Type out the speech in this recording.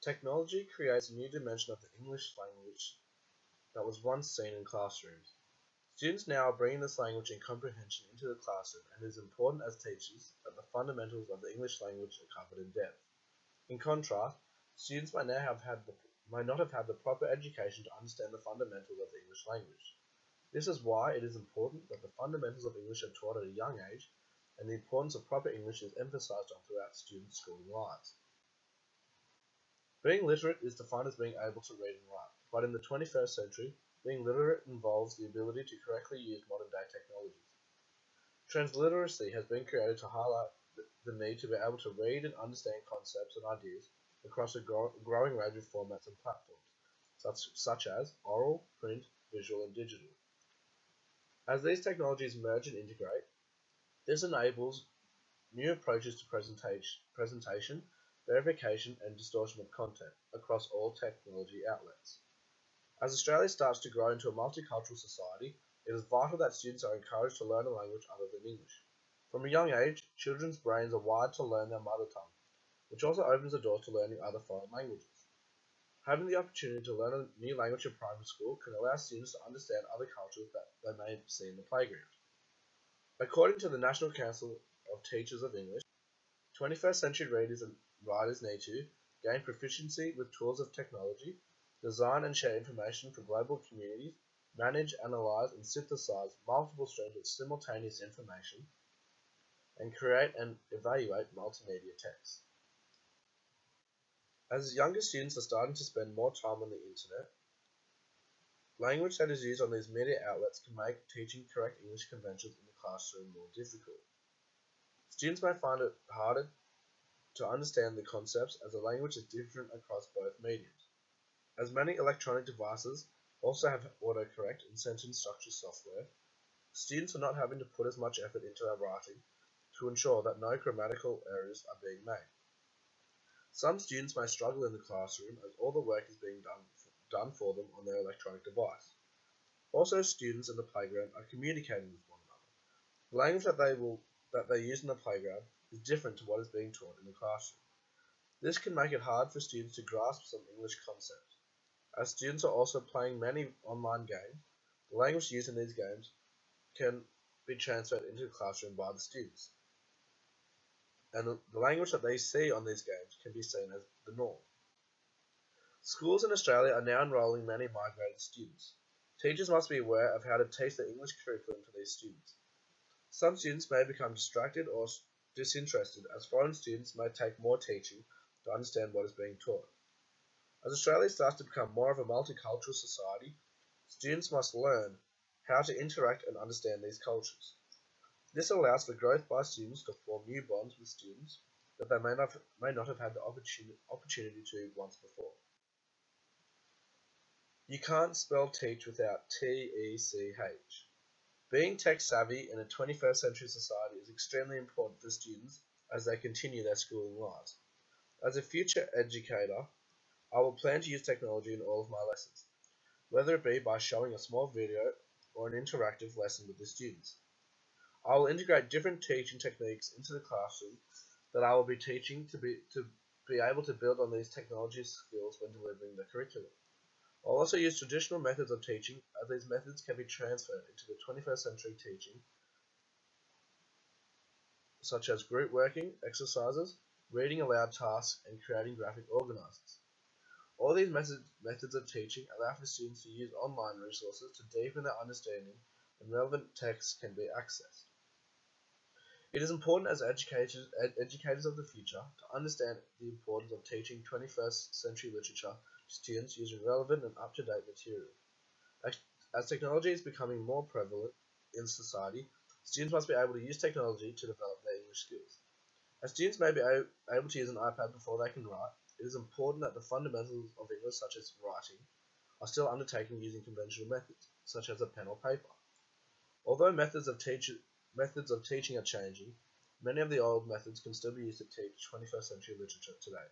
Technology creates a new dimension of the English language that was once seen in classrooms. Students now are bringing this language and comprehension into the classroom, and it is important as teachers that the fundamentals of the English language are covered in depth. In contrast, students may not have had the proper education to understand the fundamentals of the English language. This is why it is important that the fundamentals of English are taught at a young age, and the importance of proper English is emphasized on throughout students' schooling lives. Being literate is defined as being able to read and write, but in the 21st century, being literate involves the ability to correctly use modern-day technologies. Transliteracy has been created to highlight the need to be able to read and understand concepts and ideas across a growing range of formats and platforms, such as oral, print, visual, and digital. As these technologies merge and integrate, this enables new approaches to presentation, verification, and distortion of content across all technology outlets. As Australia starts to grow into a multicultural society, it is vital that students are encouraged to learn a language other than English. From a young age, children's brains are wired to learn their mother tongue, which also opens the door to learning other foreign languages. Having the opportunity to learn a new language in primary school can allow students to understand other cultures that they may see in the playground. According to the National Council of Teachers of English, 21st century readers and writers need to gain proficiency with tools of technology, design and share information for global communities, manage, analyze, and synthesize multiple streams of simultaneous information, and create and evaluate multimedia text. As younger students are starting to spend more time on the internet, language that is used on these media outlets can make teaching correct English conventions in the classroom more difficult. Students may find it harder to understand the concepts as the language is different across both mediums. As many electronic devices also have autocorrect and sentence structure software, students are not having to put as much effort into their writing to ensure that no grammatical errors are being made. Some students may struggle in the classroom as all the work is being done for them on their electronic device. Also, students in the playground are communicating with one another. The language that they use in the playground is different to what is being taught in the classroom. This can make it hard for students to grasp some English concepts. As students are also playing many online games, the language used in these games can be transferred into the classroom by the students, and the language that they see on these games can be seen as the norm. Schools in Australia are now enrolling many migrated students. Teachers must be aware of how to teach the English curriculum to these students. Some students may become distracted or disinterested, as foreign students may take more teaching to understand what is being taught. As Australia starts to become more of a multicultural society, students must learn how to interact and understand these cultures. This allows for growth by students to form new bonds with students that they may not have had the opportunity to once before. You can't spell teach without T-E-C-H. Being tech-savvy in a 21st century society is extremely important for students as they continue their schooling lives. As a future educator, I will plan to use technology in all of my lessons, whether it be by showing a small video or an interactive lesson with the students. I will integrate different teaching techniques into the classroom that I will be teaching to be able to build on these technology skills when delivering the curriculum. I'll also use traditional methods of teaching, as these methods can be transferred into the 21st century teaching, such as group working, exercises, reading aloud tasks, and creating graphic organizers. All these methods of teaching allow for students to use online resources to deepen their understanding, and relevant texts can be accessed. It is important as educators of the future to understand the importance of teaching 21st century literature to students using relevant and up-to-date material. As technology is becoming more prevalent in society, students must be able to use technology to develop their English skills. As students may be able to use an iPad before they can write, it is important that the fundamentals of English, such as writing, are still undertaken using conventional methods, such as a pen or paper. Although methods of teaching are changing, many of the old methods can still be used to teach 21st century literature today.